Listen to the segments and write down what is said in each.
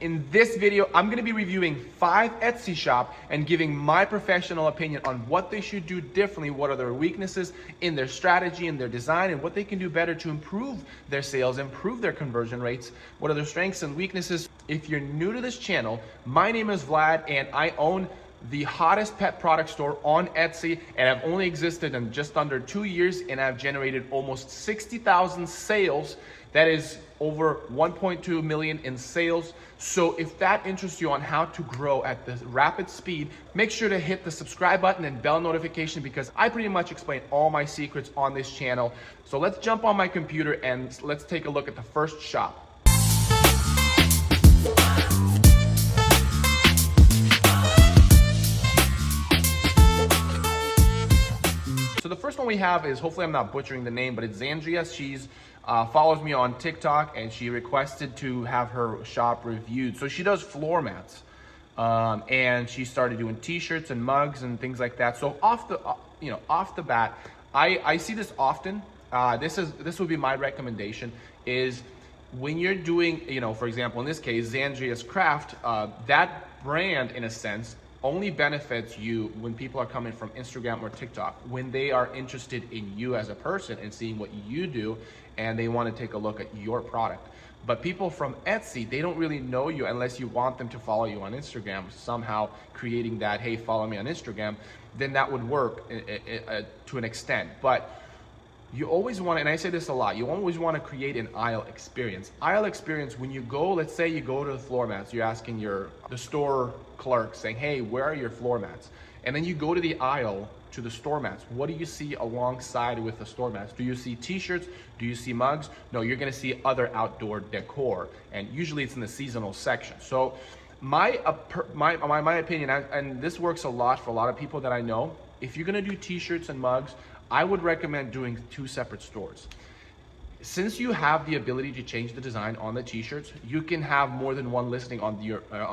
In this video, I'm gonna be reviewing 5 Etsy shop and giving my professional opinion on what they should do differently, what are their weaknesses in their strategy and their design, and what they can do better to improve their sales, improve their conversion rates, what are their strengths and weaknesses. If you're new to this channel, my name is Vlad and I own the hottest pet product store on Etsy, and I've only existed in just under 2 years, and I've generated almost 60,000 sales. That is over 1.2 million in sales. So if that interests you on how to grow at this rapid speed, make sure to hit the subscribe button and bell notification, because I pretty much explain all my secrets on this channel. So let's jump on my computer and let's take a look at the first shop. So the first one we have is, hopefully I'm not butchering the name, but it's Andreas. She's follows me on TikTok, and she requested to have her shop reviewed. So she does floor mats, and she started doing t-shirts and mugs and things like that. So off the bat, I see this often. This would be my recommendation, is when you're doing, for example, in this case, Andreas Craft, that brand, in a sense, only benefits you when people are coming from Instagram or TikTok, when they are interested in you as a person and seeing what you do, and they want to take a look at your product. But people from Etsy, they don't really know you unless you want them to follow you on Instagram, somehow creating that, hey, follow me on Instagram, then that would work to an extent. But you always want, and I say this a lot, you always want to create an aisle experience. Aisle experience, when you go, let's say you go to the floor mats, you're asking the store clerk saying, hey, where are your floor mats? And then you go to the aisle to the store mats. What do you see alongside with the store mats? Do you see t-shirts? Do you see mugs? No, you're gonna see other outdoor decor, and usually it's in the seasonal section. So my opinion, and this works a lot for a lot of people that I know, if you're gonna do t-shirts and mugs, I would recommend doing 2 separate stores. Since you have the ability to change the design on the t-shirts, you can have more than one listing on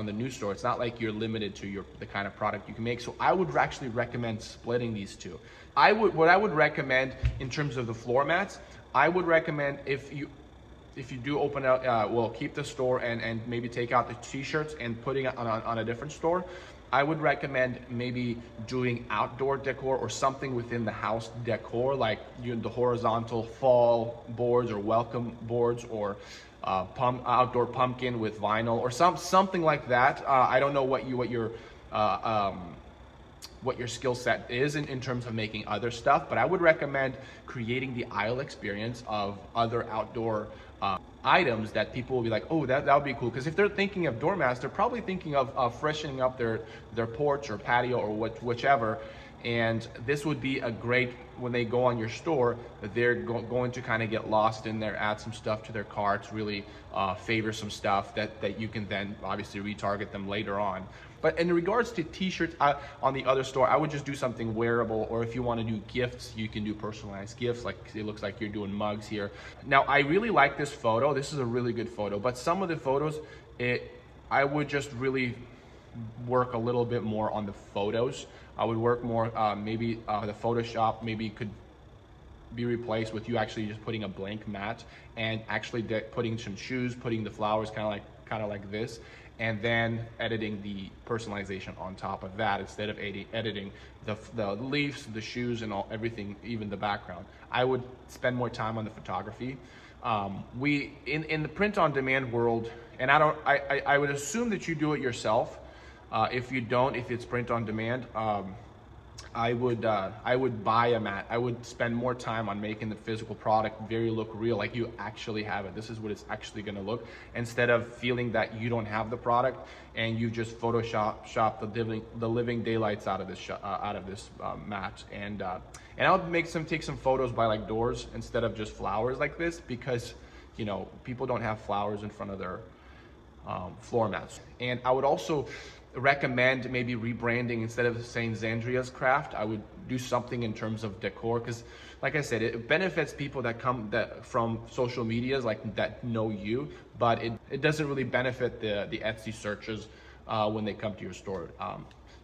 the new store. It's not like you're limited to the kind of product you can make. So I would actually recommend splitting these 2. What I would recommend in terms of the floor mats, I would recommend if you do open out, keep the store and maybe take out the t-shirts and putting it on a different store. I would recommend maybe doing outdoor decor or something within the house decor, like the horizontal fall boards or welcome boards, or outdoor pumpkin with vinyl, or something like that. I don't know what your skill set is in terms of making other stuff, but I would recommend creating the aisle experience of other outdoor items that people will be like, oh, that would be cool. Because if they're thinking of doormats, they're probably thinking of freshening up their porch or patio or whichever. And this would be a great, when they go on your store, they're going to kind of get lost in there, add some stuff to their carts, really favor some stuff that you can then obviously retarget them later on. But in regards to t-shirts, on the other store, I would just do something wearable, or if you want to do gifts, you can do personalized gifts, like it looks like you're doing mugs here. Now, I really like this photo. This is a really good photo, but some of the photos, I would just really work a little bit more on the photos. I would work more, maybe the Photoshop maybe could be replaced with you actually just putting a blank mat and actually putting some shoes, putting the flowers kind of like this, and then editing the personalization on top of that instead of editing the leaves, the shoes, and everything, even the background. I would spend more time on the photography. In the print-on-demand world, and I would assume that you do it yourself. If you don't, if it's print on demand, I would buy a mat. I would spend more time on making the physical product look real, like you actually have it. This is what it's actually going to look, instead of feeling that you don't have the product and you just Photoshop the living daylights out of this mat. And I would take some photos by like doors instead of just flowers like this, because people don't have flowers in front of their floor mats. And I would also recommend maybe rebranding. Instead of saying Andreas Craft, I would do something in terms of decor, because like I said, it benefits people that come from social medias, like that know you, but it doesn't really benefit the Etsy searches when they come to your store.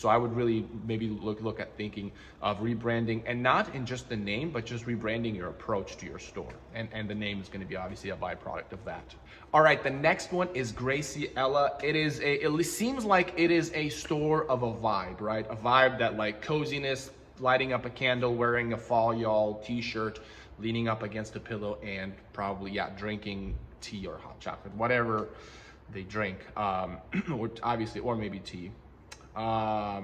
So I would really maybe look at thinking of rebranding, and not in just the name, but just rebranding your approach to your store. And the name is going to be obviously a byproduct of that. All right, the next one is Gracie Ella. It seems like it is a store of a vibe, right? A vibe that like coziness, lighting up a candle, wearing a fall y'all t-shirt, leaning up against a pillow, and probably, yeah, drinking tea or hot chocolate, whatever they drink, or obviously, or maybe tea.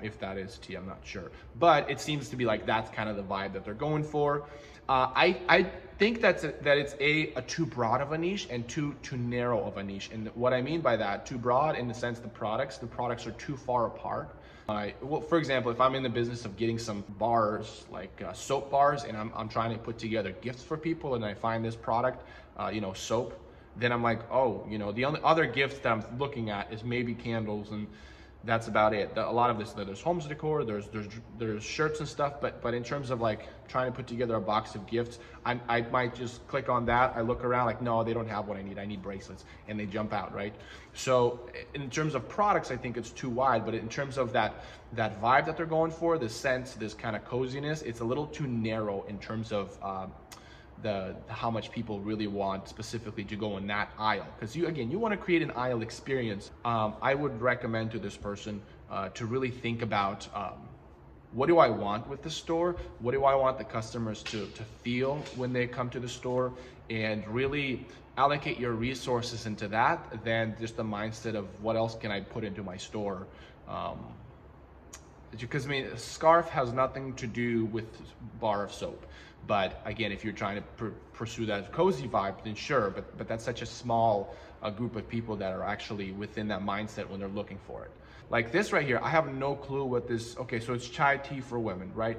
If that is tea, I'm not sure. But it seems to be like that's kind of the vibe that they're going for. I think that it's a too broad of a niche and too narrow of a niche. And what I mean by that, too broad in the sense the products are too far apart. Well, for example, if I'm in the business of getting some bars, like soap bars, and I'm trying to put together gifts for people, and I find this product, soap, then I'm like, oh, the only other gifts that I'm looking at is maybe candles, and that's about it. A lot of this, there's homes decor, there's shirts and stuff, but in terms of like trying to put together a box of gifts, I might just click on that. I look around like, no, they don't have what I need. I need bracelets, and they jump out, right? So in terms of products, I think it's too wide, but in terms of that vibe that they're going for, the sense, this kind of coziness, it's a little too narrow in terms of how much people really want specifically to go in that aisle. Because you want to create an aisle experience. I would recommend to this person to really think about what do I want with the store? What do I want the customers to feel when they come to the store? And really allocate your resources into that than just the mindset of what else can I put into my store. Because a scarf has nothing to do with bar of soap. But again, if you're trying to pursue that cozy vibe, then sure, but that's such a small group of people that are actually within that mindset when they're looking for it. Like this right here, I have no clue what this, okay, so it's chai tea for women, right?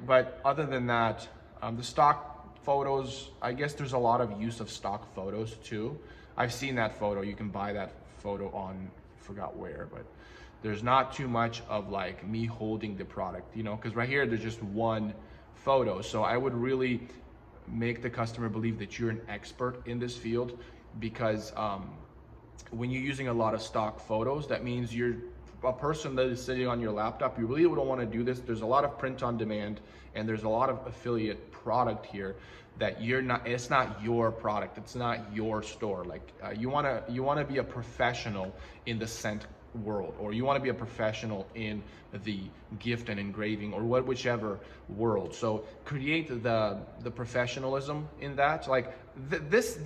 But other than that, the stock photos, I guess there's a lot of use of stock photos too. I've seen that photo, you can buy that photo on, I forgot where, but there's not too much of like me holding the product, because right here, there's just one photo. So I would really make the customer believe that you're an expert in this field, because when you're using a lot of stock photos, that means you're a person that is sitting on your laptop. You really don't want to do this. There's a lot of print on demand, and there's a lot of affiliate product here that it's not your product. It's not your store. Like you want to be a professional in the scent world, or you want to be a professional in the gift and engraving, or whichever world. So create the professionalism in that. Like this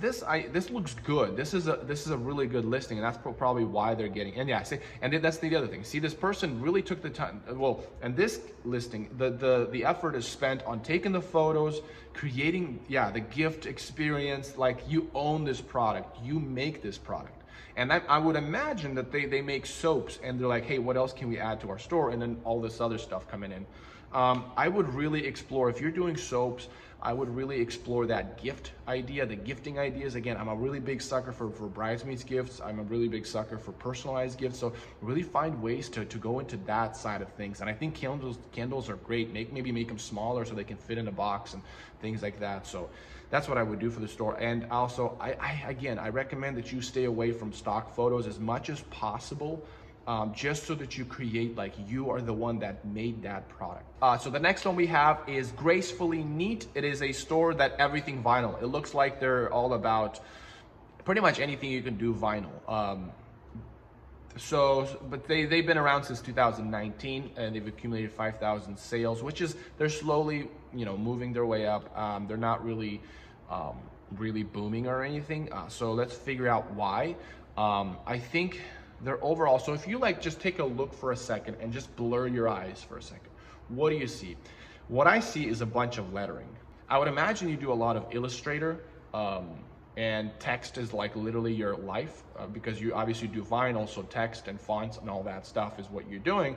looks good. This is a really good listing, and that's probably why they're getting. And yeah, see, and that's the other thing. See, this person really took the time. Well, and this listing, the effort is spent on taking the photos, creating the gift experience. Like you own this product, you make this product. And I would imagine that they make soaps, and they're like, hey, what else can we add to our store? And then all this other stuff coming in. I would really explore, if you're doing soaps, I would really explore that gift idea, the gifting ideas. Again, I'm a really big sucker for bridesmaids gifts. I'm a really big sucker for personalized gifts. So really find ways to go into that side of things. And I think candles are great. Maybe make them smaller so they can fit in a box and things like that. So that's what I would do for the store. And also, I recommend that you stay away from stock photos as much as possible, just so that you create like you are the one that made that product. So the next one we have is Gracefully Neat. It is a store that everything vinyl. It looks like they're all about pretty much anything you can do vinyl. But they've been around since 2019, and they've accumulated 5,000 sales, which is, they're slowly, moving their way up. They're not really booming or anything. So let's figure out why. I think they're overall, so if you just take a look for a second and just blur your eyes for a second, what do you see? What I see is a bunch of lettering. I would imagine you do a lot of Illustrator, and text is like literally your life, because you obviously do vinyl, so text and fonts and all that stuff is what you're doing.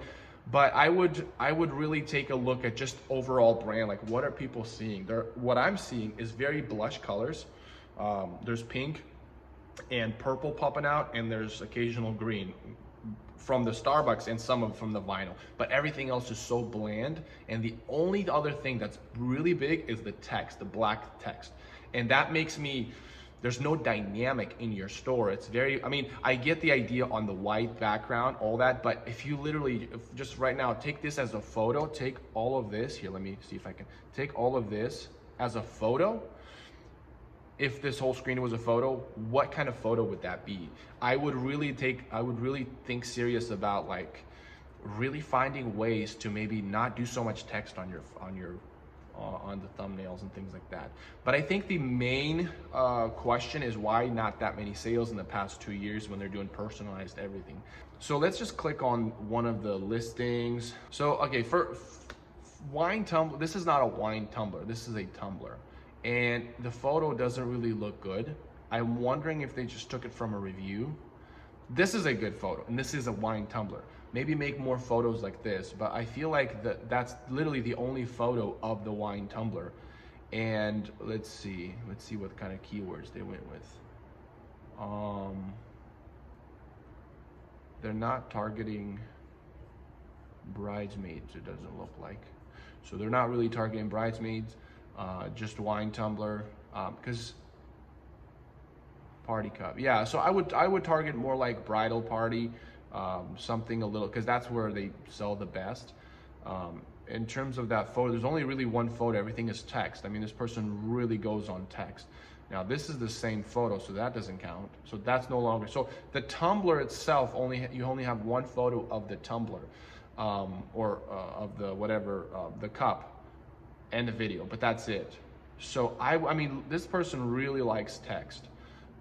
But I would really take a look at just overall brand, like what are people seeing? What I'm seeing is very blush colors. There's pink and purple popping out, and there's occasional green from the Starbucks and some from the vinyl, but everything else is so bland. And the only other thing that's really big is the text, the black text. And that makes me, there's no dynamic in your store. It's very, I mean, I get the idea on the white background, all that, but if you literally, just right now, take this as a photo, take all of this, here, let me see if I can, take all of this as a photo. If this whole screen was a photo, what kind of photo would that be? I would really think serious about like really finding ways to maybe not do so much text on the thumbnails and things like that. But I think the main question is why not that many sales in the past 2 years when they're doing personalized everything. So let's just click on one of the listings. So okay, for wine tumbler, this is not a wine tumbler, this is a tumbler. And the photo doesn't really look good. I'm wondering if they just took it from a review. This is a good photo, and this is a wine tumbler. Maybe make more photos like this, but I feel like that's literally the only photo of the wine tumbler. And let's see what kind of keywords they went with. They're not targeting bridesmaids, it doesn't look like. So they're not really targeting bridesmaids, just wine tumbler, because party cup. Yeah, so I would target more like bridal party, something a little, because that's where they sell the best. In terms of that photo, there's only really one photo, everything is text. I mean, this person really goes on text. Now this is the same photo, so that doesn't count. So that's no longer, so the tumbler itself, you only have one photo of the tumbler, or of the whatever, the cup, and the video, but that's it. So I mean, this person really likes text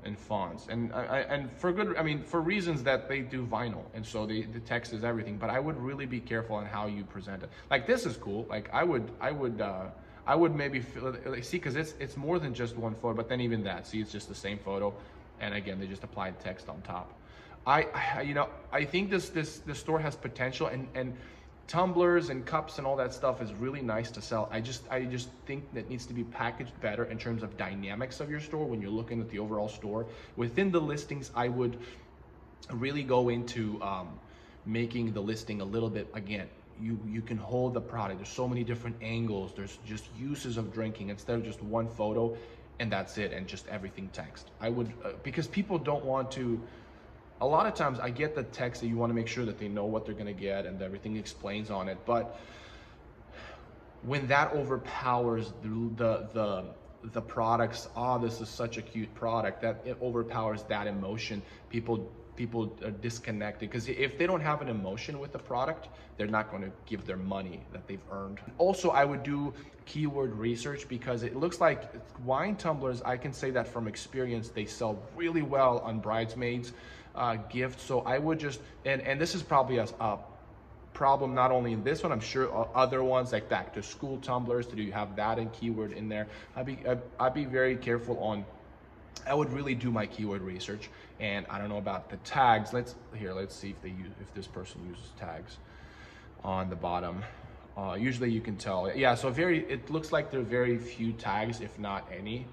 and fonts, and for good, I mean, for reasons that they do vinyl, and so the text is everything. But I would really be careful on how you present it. Like this is cool. Like I would maybe feel, like, see, because it's more than just one photo. But then even that, see, it's just the same photo, and again, they just applied text on top. I think this store has potential, and tumblers and cups and all that stuff is really nice to sell. I just think that needs to be packaged better in terms of dynamics of your store when you're looking at the overall store. Within the listings, I would really go into making the listing a little bit, again, you can hold the product. There's so many different angles. There's just uses of drinking instead of just one photo and that's it, and just everything text. I would, because people don't want to, a lot of times I get the text that you want to make sure that they know what they're going to get and everything explains on it. But when that overpowers the products, this is such a cute product, that it overpowers that emotion, people are disconnected, because if they don't have an emotion with the product, they're not going to give their money that they've earned. Also, I would do keyword research, because it looks like wine tumblers, I can say that from experience, they sell really well on bridesmaids gifts. So I would just, and this is probably a problem not only in this one, I'm sure other ones like back to school tumblers, do you have that in keyword in there? I'd be very careful on, I would really do my keyword research. And I don't know about the tags. Let's see if this person uses tags on the bottom. Usually you can tell. Yeah, so it looks like there are very few tags, if not any,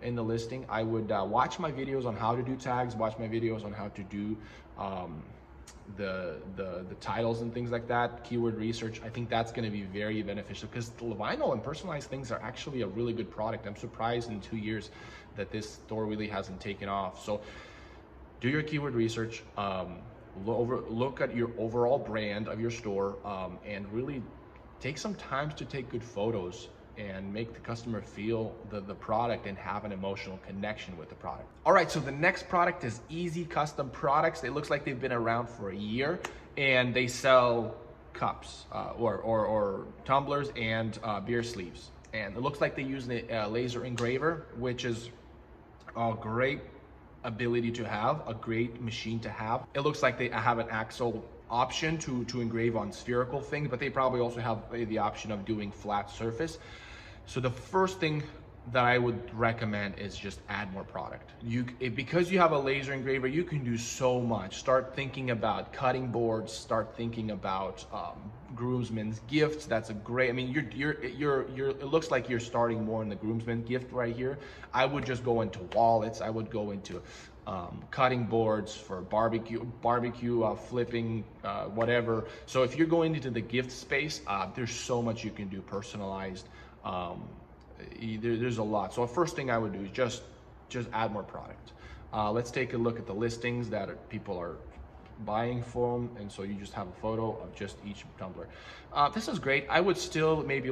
in the listing. I would watch my videos on how to do tags, watch my videos on how to do the titles and things like that, keyword research. I think that's going to be very beneficial, because the vinyl and personalized things are actually a really good product. I'm surprised in 2 years that this store really hasn't taken off. So do your keyword research, look at your overall brand of your store, and really take some time to take good photos and make the customer feel the product and have an emotional connection with the product. All right, so the next product is Easy Custom Products. It looks like they've been around for a year, and they sell cups or tumblers and beer sleeves. And it looks like they use a laser engraver, which is a great ability to have, a great machine to have. It looks like they have an axle option to engrave on spherical things, but they probably also have the option of doing flat surface. So the first thing that I would recommend is just add more product. Because you have a laser engraver, you can do so much. Start thinking about cutting boards, start thinking about groomsmen's gifts. That's a great, I mean, it looks like you're starting more in the groomsmen gift right here. I would just go into wallets. I would go into cutting boards for barbecue flipping, whatever. So if you're going into the gift space, there's so much you can do personalized. There's a lot. So the first thing I would do is just just add more product. Let's take a look at the listings that people are buying from, and so you just have a photo of just each tumbler. This is great. I would still maybe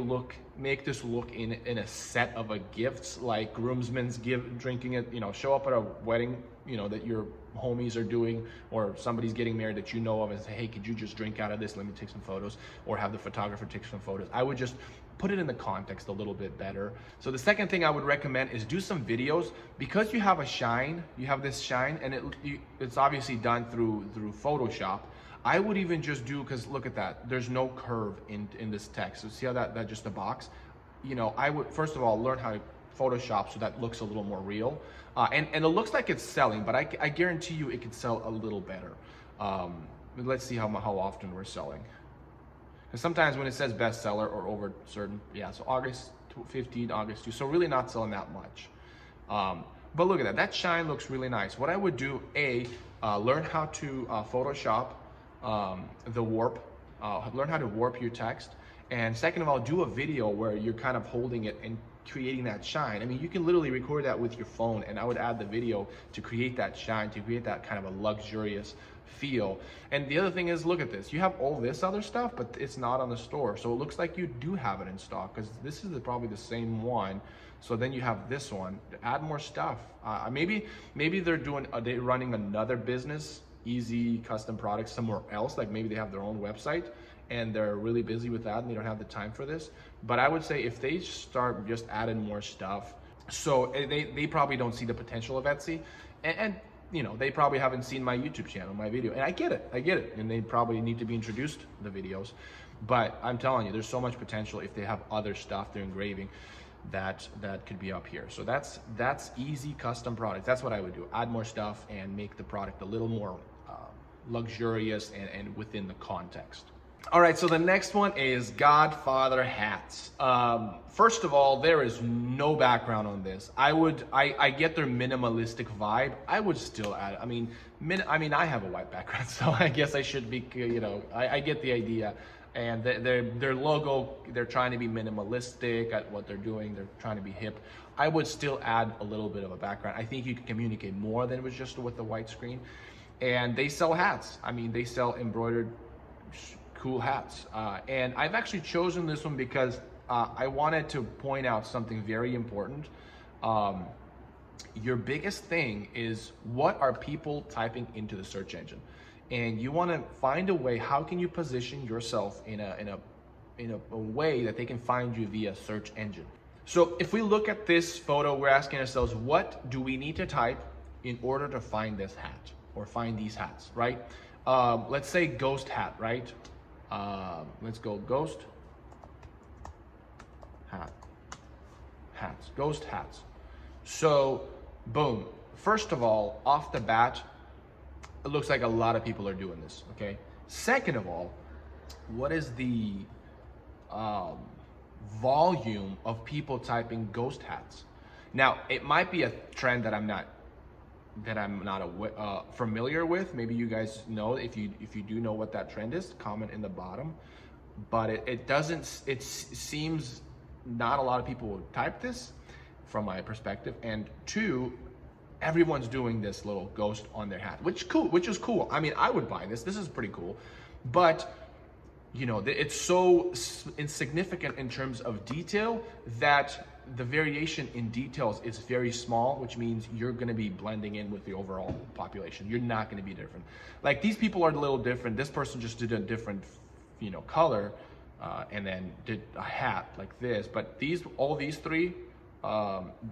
make this look in a set of a gifts, like groomsmen's drinking it, you know, show up at a wedding, you know, that your homies are doing, or somebody's getting married that you know of, and say, hey, could you just drink out of this, let me take some photos, or have the photographer take some photos. I would just put it in the context a little bit better. So the second thing I would recommend is do some videos. Because you have a shine, you have this shine, and it's obviously done through Photoshop. I would even just do, because look at that, there's no curve in this text. So see how that just a box? You know, I would first of all learn how to Photoshop so that looks a little more real. And it looks like it's selling, but I guarantee you it could sell a little better. Let's see how often we're selling. Because sometimes when it says bestseller or over certain, yeah, so August 15, August 2, so really not selling that much. But look at that shine looks really nice. What I would do, learn how to Photoshop the warp, learn how to warp your text. And second of all, do a video where you're kind of holding it and creating that shine. I mean, you can literally record that with your phone, and I would add the video to create that shine, to create that kind of a luxurious feel. And the other thing is, look at this. You have all this other stuff, but it's not on the store. So it looks like you do have it in stock, because this is probably the same one. So then you have this one. Add more stuff. Maybe they're running another business, easy custom products somewhere else. Like maybe they have their own website and they're really busy with that and they don't have the time for this. But I would say if they start just adding more stuff, so they probably don't see the potential of Etsy, and you know, they probably haven't seen my YouTube channel, my video, and I get it, and they probably need to be introduced to the videos. But I'm telling you, there's so much potential if they have other stuff they're engraving that could be up here. So that's easy custom products. That's what I would do. Add more stuff and make the product a little more luxurious and within the context. All right, so the next one is Godfather hats. First of all, there is no background on this. I get their minimalistic vibe. I would still add, I mean, I have a white background, so I guess I should be, you know, I get the idea. And their logo, they're trying to be minimalistic at what they're doing. They're trying to be hip. I would still add a little bit of a background. I think you can communicate more than was just with the white screen. And they sell hats. I mean, they sell embroidered cool hats. And I've actually chosen this one because I wanted to point out something very important. Your biggest thing is, what are people typing into the search engine? And you want to find a way, how can you position yourself in a way that they can find you via search engine. So if we look at this photo, we're asking ourselves, what do we need to type in order to find this hat or find these hats, right? Let's say ghost hat, right? Let's go ghost hat, hats, ghost hats. So boom, first of all, off the bat, it looks like a lot of people are doing this, okay? Second of all, what is the volume of people typing ghost hats? Now, it might be a trend that I'm not familiar with. Maybe you guys know. If you do know what that trend is, comment in the bottom. But it seems not a lot of people would type this from my perspective. And two, everyone's doing this little ghost on their hat, which is cool. I mean, I would buy this. This is pretty cool. But you know, it's so insignificant in terms of detail that the variation in details is very small, which means you're going to be blending in with the overall population. You're not going to be different. Like, these people are a little different. This person just did a different, you know, color, and then did a hat like this. But all these three,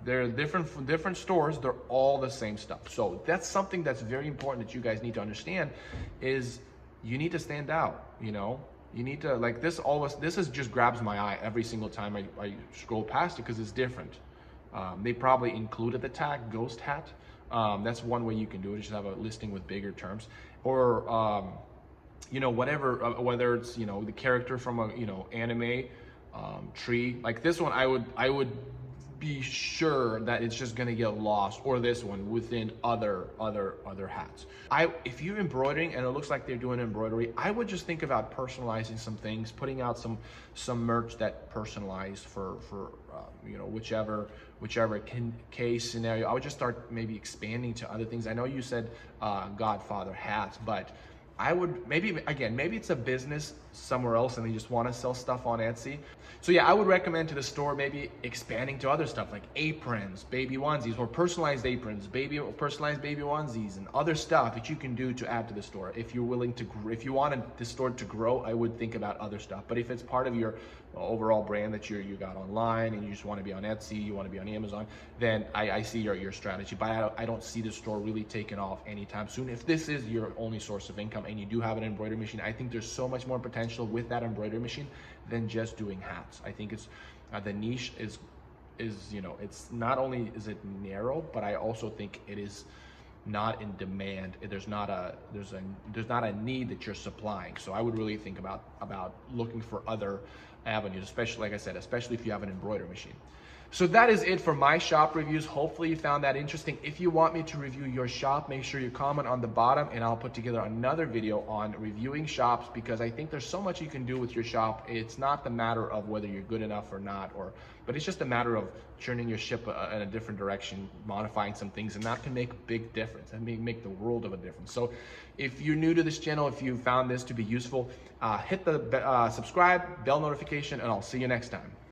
they're different from different stores. They're all the same stuff. So that's something that's very important that you guys need to understand, is you need to stand out, you know. You need to, like, this just grabs my eye every single time I scroll past it, because it's different. They probably included the tag ghost hat. That's one way you can do it, just have a listing with bigger terms. Or, you know, whatever, whether it's, you know, the character from a, you know, anime, tree. Like this one, I would be sure that it's just gonna get lost, or this one within other hats. If you're embroidering and it looks like they're doing embroidery, I would just think about personalizing some things, putting out some merch that personalized for you know, whichever case scenario. I would just start maybe expanding to other things. I know you said Godfather hats, but I would maybe it's a business somewhere else and they just want to sell stuff on Etsy. So yeah, I would recommend to the store maybe expanding to other stuff like aprons, baby onesies, or personalized aprons, personalized baby onesies, and other stuff that you can do to add to the store. If you're willing to, if you want the store to grow, I would think about other stuff. But if it's part of your overall brand that you got online and you just want to be on Etsy, you want to be on Amazon, then I see your strategy. But I don't see the store really taking off anytime soon. If this is your only source of income and you do have an embroidery machine, I think there's so much more potential with that embroidery machine than just doing hats. I think it's the niche is, you know, it's not only is it narrow, but I also think it is not in demand. There's not a need that you're supplying. So I would really think about looking for other avenues, especially, like I said, especially if you have an embroidery machine. So that is it for my shop reviews. Hopefully you found that interesting. If you want me to review your shop, make sure you comment on the bottom and I'll put together another video on reviewing shops, because I think there's so much you can do with your shop. It's not the matter of whether you're good enough or not, but it's just a matter of churning your ship in a different direction, modifying some things, and that can make a big difference and make the world of a difference. So if you're new to this channel, if you found this to be useful, hit the subscribe, bell notification, and I'll see you next time.